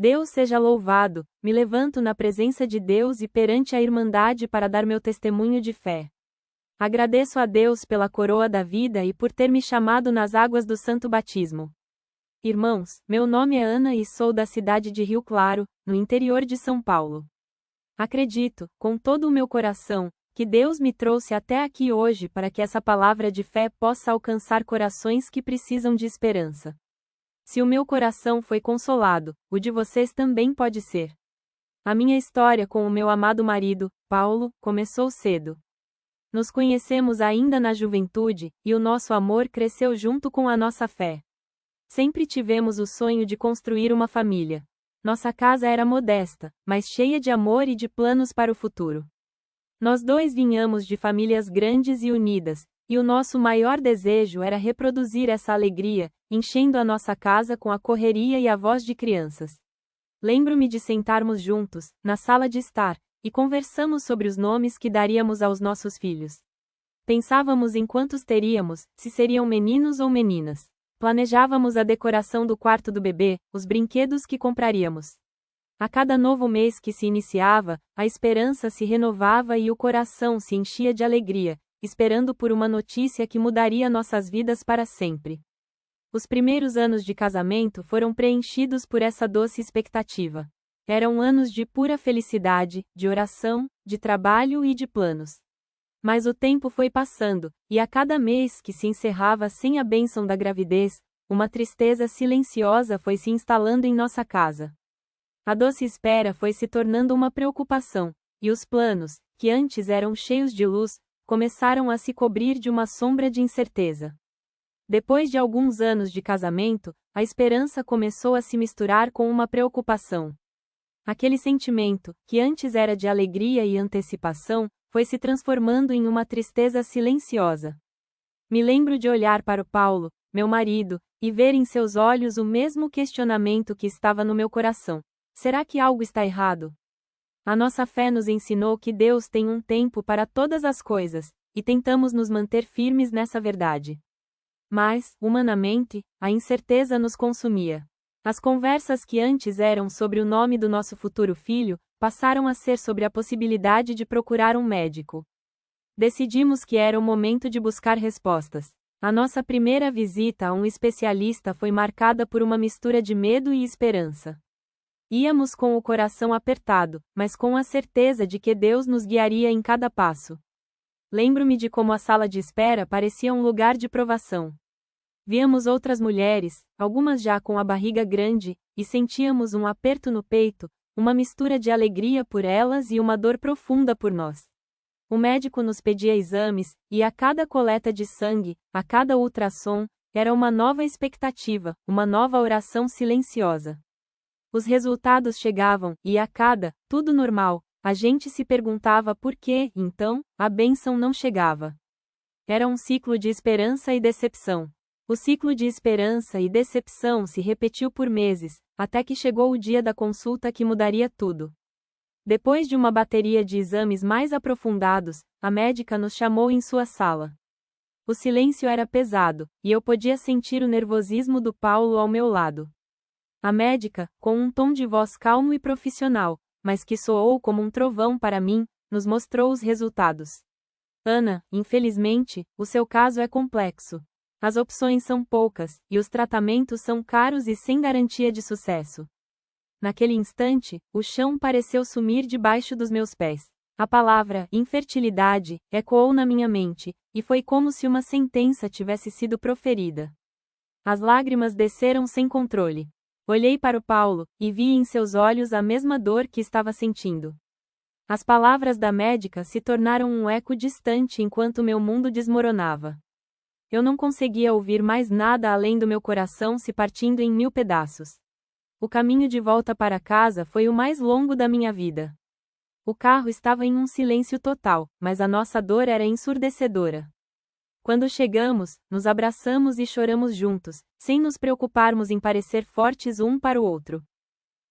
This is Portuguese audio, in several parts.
Deus seja louvado, me levanto na presença de Deus e perante a Irmandade para dar meu testemunho de fé. Agradeço a Deus pela coroa da vida e por ter me chamado nas águas do Santo Batismo. Irmãos, meu nome é Ana e sou da cidade de Rio Claro, no interior de São Paulo. Acredito, com todo o meu coração, que Deus me trouxe até aqui hoje para que essa palavra de fé possa alcançar corações que precisam de esperança. Se o meu coração foi consolado, o de vocês também pode ser. A minha história com o meu amado marido, Paulo, começou cedo. Nos conhecemos ainda na juventude, e o nosso amor cresceu junto com a nossa fé. Sempre tivemos o sonho de construir uma família. Nossa casa era modesta, mas cheia de amor e de planos para o futuro. Nós dois vinhamos de famílias grandes e unidas, e o nosso maior desejo era reproduzir essa alegria, enchendo a nossa casa com a correria e a voz de crianças. Lembro-me de sentarmos juntos, na sala de estar, e conversamos sobre os nomes que daríamos aos nossos filhos. Pensávamos em quantos teríamos, se seriam meninos ou meninas. Planejávamos a decoração do quarto do bebê, os brinquedos que compraríamos. A cada novo mês que se iniciava, a esperança se renovava e o coração se enchia de alegria, esperando por uma notícia que mudaria nossas vidas para sempre. Os primeiros anos de casamento foram preenchidos por essa doce expectativa. Eram anos de pura felicidade, de oração, de trabalho e de planos. Mas o tempo foi passando, e a cada mês que se encerrava sem a bênção da gravidez, uma tristeza silenciosa foi se instalando em nossa casa. A doce espera foi se tornando uma preocupação, e os planos, que antes eram cheios de luz, começaram a se cobrir de uma sombra de incerteza. Depois de alguns anos de casamento, a esperança começou a se misturar com uma preocupação. Aquele sentimento, que antes era de alegria e antecipação, foi se transformando em uma tristeza silenciosa. Me lembro de olhar para o Paulo, meu marido, e ver em seus olhos o mesmo questionamento que estava no meu coração. Será que algo está errado? A nossa fé nos ensinou que Deus tem um tempo para todas as coisas, e tentamos nos manter firmes nessa verdade. Mas, humanamente, a incerteza nos consumia. As conversas que antes eram sobre o nome do nosso futuro filho, passaram a ser sobre a possibilidade de procurar um médico. Decidimos que era o momento de buscar respostas. A nossa primeira visita a um especialista foi marcada por uma mistura de medo e esperança. Íamos com o coração apertado, mas com a certeza de que Deus nos guiaria em cada passo. Lembro-me de como a sala de espera parecia um lugar de provação. Víamos outras mulheres, algumas já com a barriga grande, e sentíamos um aperto no peito, uma mistura de alegria por elas e uma dor profunda por nós. O médico nos pedia exames, e a cada coleta de sangue, a cada ultrassom, era uma nova expectativa, uma nova oração silenciosa. Os resultados chegavam, e a cada, tudo normal, a gente se perguntava por que, então, a bênção não chegava. Era um ciclo de esperança e decepção. O ciclo de esperança e decepção se repetiu por meses, até que chegou o dia da consulta que mudaria tudo. Depois de uma bateria de exames mais aprofundados, a médica nos chamou em sua sala. O silêncio era pesado, e eu podia sentir o nervosismo do Paulo ao meu lado. A médica, com um tom de voz calmo e profissional, mas que soou como um trovão para mim, nos mostrou os resultados. Ana, infelizmente, o seu caso é complexo. As opções são poucas, e os tratamentos são caros e sem garantia de sucesso. Naquele instante, o chão pareceu sumir debaixo dos meus pés. A palavra infertilidade ecoou na minha mente, e foi como se uma sentença tivesse sido proferida. As lágrimas desceram sem controle. Olhei para o Paulo, e vi em seus olhos a mesma dor que estava sentindo. As palavras da médica se tornaram um eco distante enquanto meu mundo desmoronava. Eu não conseguia ouvir mais nada além do meu coração se partindo em 1000 pedaços. O caminho de volta para casa foi o mais longo da minha vida. O carro estava em um silêncio total, mas a nossa dor era ensurdecedora. Quando chegamos, nos abraçamos e choramos juntos, sem nos preocuparmos em parecer fortes um para o outro.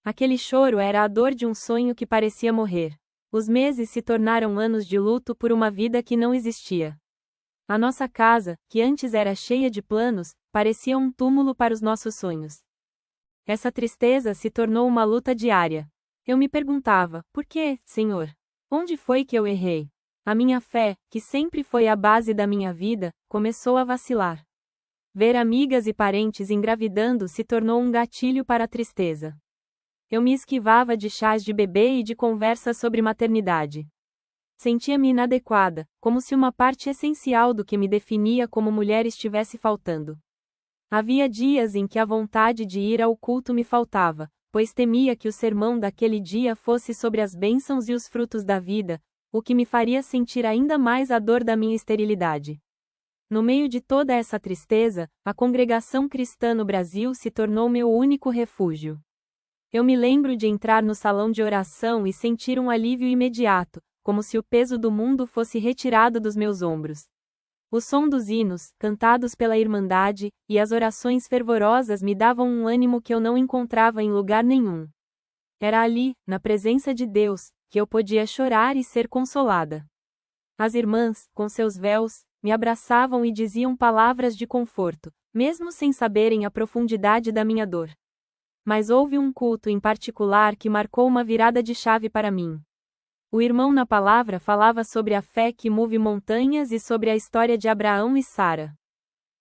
Aquele choro era a dor de um sonho que parecia morrer. Os meses se tornaram anos de luto por uma vida que não existia. A nossa casa, que antes era cheia de planos, parecia um túmulo para os nossos sonhos. Essa tristeza se tornou uma luta diária. Eu me perguntava: por quê, Senhor? Onde foi que eu errei? A minha fé, que sempre foi a base da minha vida, começou a vacilar. Ver amigas e parentes engravidando se tornou um gatilho para a tristeza. Eu me esquivava de chás de bebê e de conversas sobre maternidade. Sentia-me inadequada, como se uma parte essencial do que me definia como mulher estivesse faltando. Havia dias em que a vontade de ir ao culto me faltava, pois temia que o sermão daquele dia fosse sobre as bênçãos e os frutos da vida, o que me faria sentir ainda mais a dor da minha esterilidade. No meio de toda essa tristeza, a congregação cristã no Brasil se tornou meu único refúgio. Eu me lembro de entrar no salão de oração e sentir um alívio imediato, como se o peso do mundo fosse retirado dos meus ombros. O som dos hinos, cantados pela Irmandade, e as orações fervorosas me davam um ânimo que eu não encontrava em lugar nenhum. Era ali, na presença de Deus, que eu podia chorar e ser consolada. As irmãs, com seus véus, me abraçavam e diziam palavras de conforto, mesmo sem saberem a profundidade da minha dor. Mas houve um culto em particular que marcou uma virada de chave para mim. O irmão na palavra falava sobre a fé que move montanhas e sobre a história de Abraão e Sara.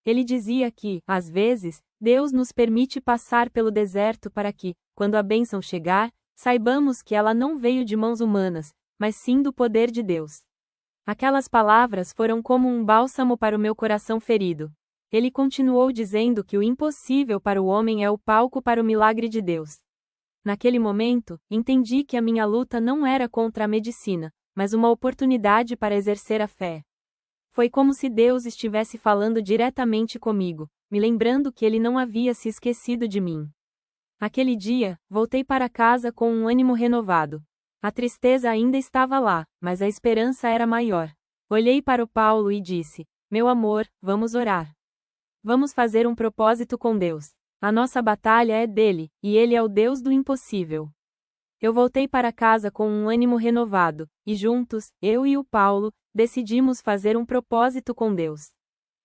Ele dizia que, às vezes, Deus nos permite passar pelo deserto para que, quando a bênção chegar, saibamos que ela não veio de mãos humanas, mas sim do poder de Deus. Aquelas palavras foram como um bálsamo para o meu coração ferido. Ele continuou dizendo que o impossível para o homem é o palco para o milagre de Deus. Naquele momento, entendi que a minha luta não era contra a medicina, mas uma oportunidade para exercer a fé. Foi como se Deus estivesse falando diretamente comigo, me lembrando que Ele não havia se esquecido de mim. Aquele dia, voltei para casa com um ânimo renovado. A tristeza ainda estava lá, mas a esperança era maior. Olhei para o Paulo e disse: meu amor, vamos orar. Vamos fazer um propósito com Deus. A nossa batalha é dele, e ele é o Deus do impossível. Eu voltei para casa com um ânimo renovado, e juntos, eu e o Paulo, decidimos fazer um propósito com Deus.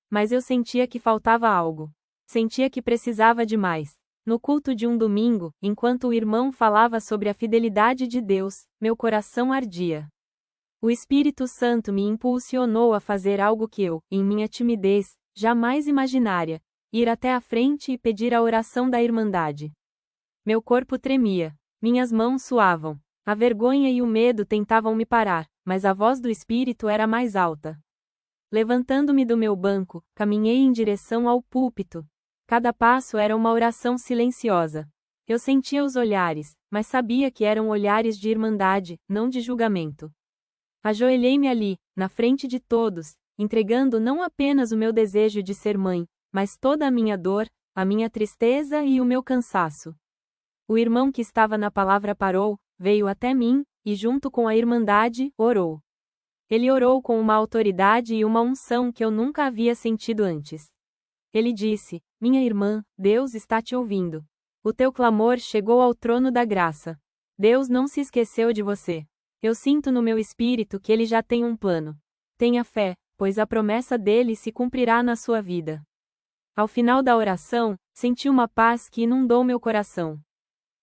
Mas eu sentia que faltava algo. Sentia que precisava de mais. No culto de um domingo, enquanto o irmão falava sobre a fidelidade de Deus, meu coração ardia. O Espírito Santo me impulsionou a fazer algo que eu, em minha timidez, jamais imaginaria: ir até a frente e pedir a oração da Irmandade. Meu corpo tremia, minhas mãos suavam, a vergonha e o medo tentavam me parar, mas a voz do Espírito era mais alta. Levantando-me do meu banco, caminhei em direção ao púlpito. Cada passo era uma oração silenciosa. Eu sentia os olhares, mas sabia que eram olhares de irmandade, não de julgamento. Ajoelhei-me ali, na frente de todos, entregando não apenas o meu desejo de ser mãe, mas toda a minha dor, a minha tristeza e o meu cansaço. O irmão que estava na palavra parou, veio até mim, e junto com a Irmandade, orou. Ele orou com uma autoridade e uma unção que eu nunca havia sentido antes. Ele disse: minha irmã, Deus está te ouvindo. O teu clamor chegou ao trono da graça. Deus não se esqueceu de você. Eu sinto no meu espírito que ele já tem um plano. Tenha fé, pois a promessa dele se cumprirá na sua vida. Ao final da oração, senti uma paz que inundou meu coração.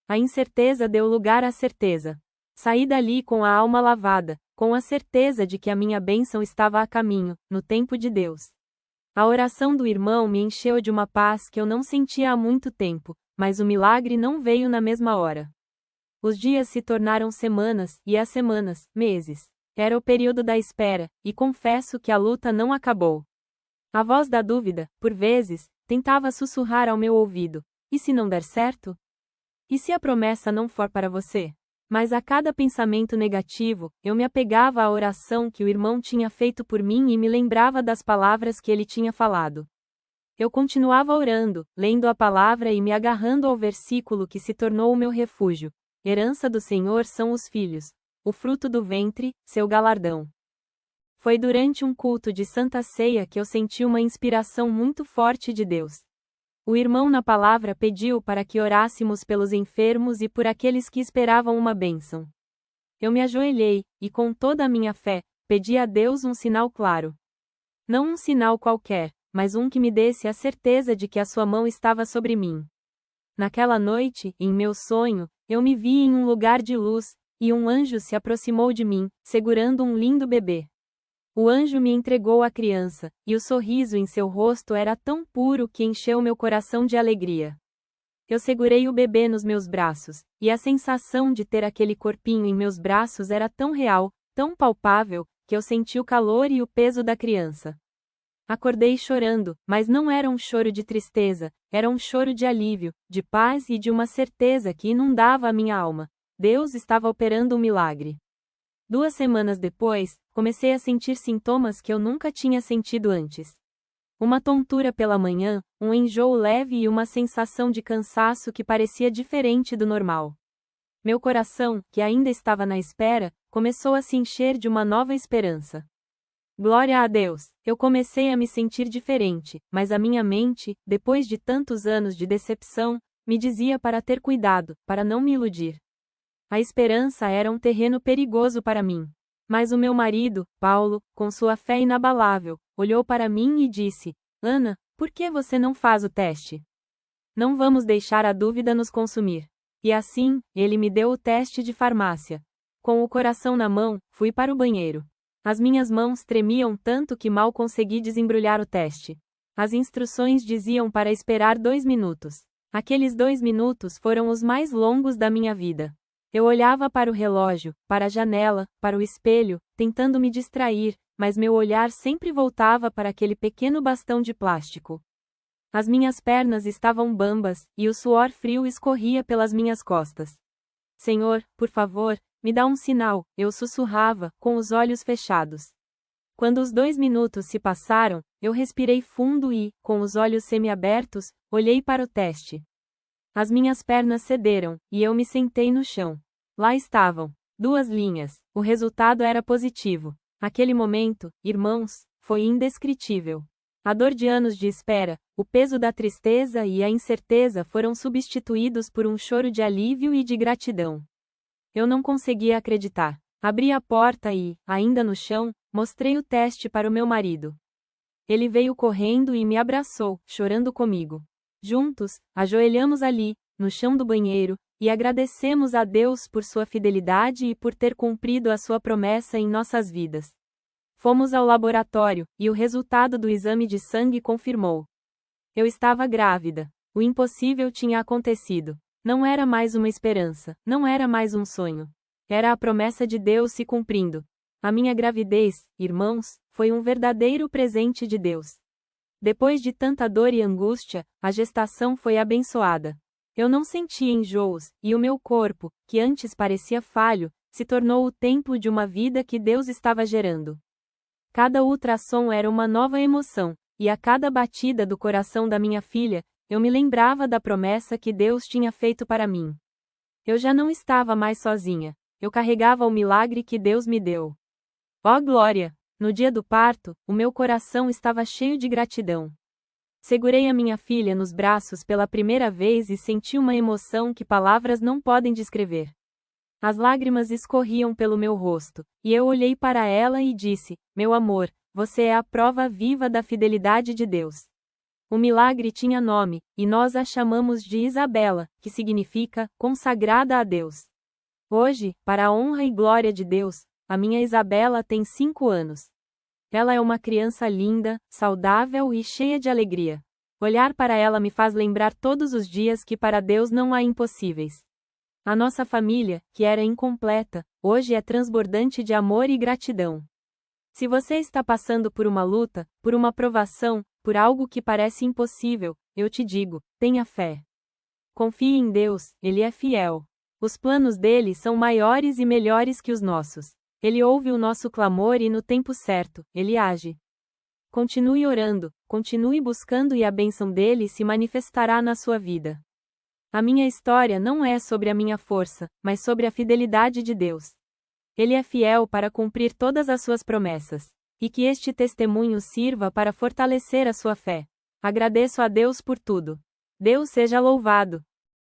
A incerteza deu lugar à certeza. Saí dali com a alma lavada, com a certeza de que a minha bênção estava a caminho, no tempo de Deus. A oração do irmão me encheu de uma paz que eu não sentia há muito tempo, mas o milagre não veio na mesma hora. Os dias se tornaram semanas, e as semanas, meses. Era o período da espera, e confesso que a luta não acabou. A voz da dúvida, por vezes, tentava sussurrar ao meu ouvido: e se não der certo? E se a promessa não for para você? Mas a cada pensamento negativo, eu me apegava à oração que o irmão tinha feito por mim e me lembrava das palavras que ele tinha falado. Eu continuava orando, lendo a palavra e me agarrando ao versículo que se tornou o meu refúgio: herança do Senhor são os filhos, o fruto do ventre, seu galardão. Foi durante um culto de Santa Ceia que eu senti uma inspiração muito forte de Deus. O irmão na palavra pediu para que orássemos pelos enfermos e por aqueles que esperavam uma bênção. Eu me ajoelhei, e com toda a minha fé, pedi a Deus um sinal claro. Não um sinal qualquer, mas um que me desse a certeza de que a sua mão estava sobre mim. Naquela noite, em meu sonho, eu me vi em um lugar de luz, e um anjo se aproximou de mim, segurando um lindo bebê. O anjo me entregou a criança, e o sorriso em seu rosto era tão puro que encheu meu coração de alegria. Eu segurei o bebê nos meus braços, e a sensação de ter aquele corpinho em meus braços era tão real, tão palpável, que eu senti o calor e o peso da criança. Acordei chorando, mas não era um choro de tristeza, era um choro de alívio, de paz e de uma certeza que inundava a minha alma. Deus estava operando um milagre. 2 semanas depois, comecei a sentir sintomas que eu nunca tinha sentido antes. Uma tontura pela manhã, um enjoo leve e uma sensação de cansaço que parecia diferente do normal. Meu coração, que ainda estava na espera, começou a se encher de uma nova esperança. Glória a Deus! Eu comecei a me sentir diferente, mas a minha mente, depois de tantos anos de decepção, me dizia para ter cuidado, para não me iludir. A esperança era um terreno perigoso para mim. Mas o meu marido, Paulo, com sua fé inabalável, olhou para mim e disse: Ana, por que você não faz o teste? Não vamos deixar a dúvida nos consumir. E assim, ele me deu o teste de farmácia. Com o coração na mão, fui para o banheiro. As minhas mãos tremiam tanto que mal consegui desembrulhar o teste. As instruções diziam para esperar 2 minutos. Aqueles 2 minutos foram os mais longos da minha vida. Eu olhava para o relógio, para a janela, para o espelho, tentando me distrair, mas meu olhar sempre voltava para aquele pequeno bastão de plástico. As minhas pernas estavam bambas, e o suor frio escorria pelas minhas costas. Senhor, por favor, me dá um sinal, eu sussurrava, com os olhos fechados. Quando os 2 minutos se passaram, eu respirei fundo e, com os olhos semiabertos, olhei para o teste. As minhas pernas cederam, e eu me sentei no chão. Lá estavam, 2 linhas, o resultado era positivo. Aquele momento, irmãos, foi indescritível. A dor de anos de espera, o peso da tristeza e a incerteza foram substituídos por um choro de alívio e de gratidão. Eu não conseguia acreditar. Abri a porta e, ainda no chão, mostrei o teste para o meu marido. Ele veio correndo e me abraçou, chorando comigo. Juntos, ajoelhamos ali, no chão do banheiro, e agradecemos a Deus por sua fidelidade e por ter cumprido a sua promessa em nossas vidas. Fomos ao laboratório, e o resultado do exame de sangue confirmou. Eu estava grávida. O impossível tinha acontecido. Não era mais uma esperança, não era mais um sonho. Era a promessa de Deus se cumprindo. A minha gravidez, irmãos, foi um verdadeiro presente de Deus. Depois de tanta dor e angústia, a gestação foi abençoada. Eu não senti enjoos, e o meu corpo, que antes parecia falho, se tornou o templo de uma vida que Deus estava gerando. Cada ultrassom era uma nova emoção, e a cada batida do coração da minha filha, eu me lembrava da promessa que Deus tinha feito para mim. Eu já não estava mais sozinha, eu carregava o milagre que Deus me deu. Ó glória! No dia do parto, o meu coração estava cheio de gratidão. Segurei a minha filha nos braços pela primeira vez e senti uma emoção que palavras não podem descrever. As lágrimas escorriam pelo meu rosto, e eu olhei para ela e disse: Meu amor, você é a prova viva da fidelidade de Deus. O milagre tinha nome, e nós a chamamos de Isabela, que significa consagrada a Deus. Hoje, para a honra e glória de Deus, a minha Isabela tem 5 anos. Ela é uma criança linda, saudável e cheia de alegria. Olhar para ela me faz lembrar todos os dias que para Deus não há impossíveis. A nossa família, que era incompleta, hoje é transbordante de amor e gratidão. Se você está passando por uma luta, por uma provação, por algo que parece impossível, eu te digo, tenha fé. Confie em Deus, Ele é fiel. Os planos dele são maiores e melhores que os nossos. Ele ouve o nosso clamor e no tempo certo, Ele age. Continue orando, continue buscando e a bênção dele se manifestará na sua vida. A minha história não é sobre a minha força, mas sobre a fidelidade de Deus. Ele é fiel para cumprir todas as suas promessas. E que este testemunho sirva para fortalecer a sua fé. Agradeço a Deus por tudo. Deus seja louvado.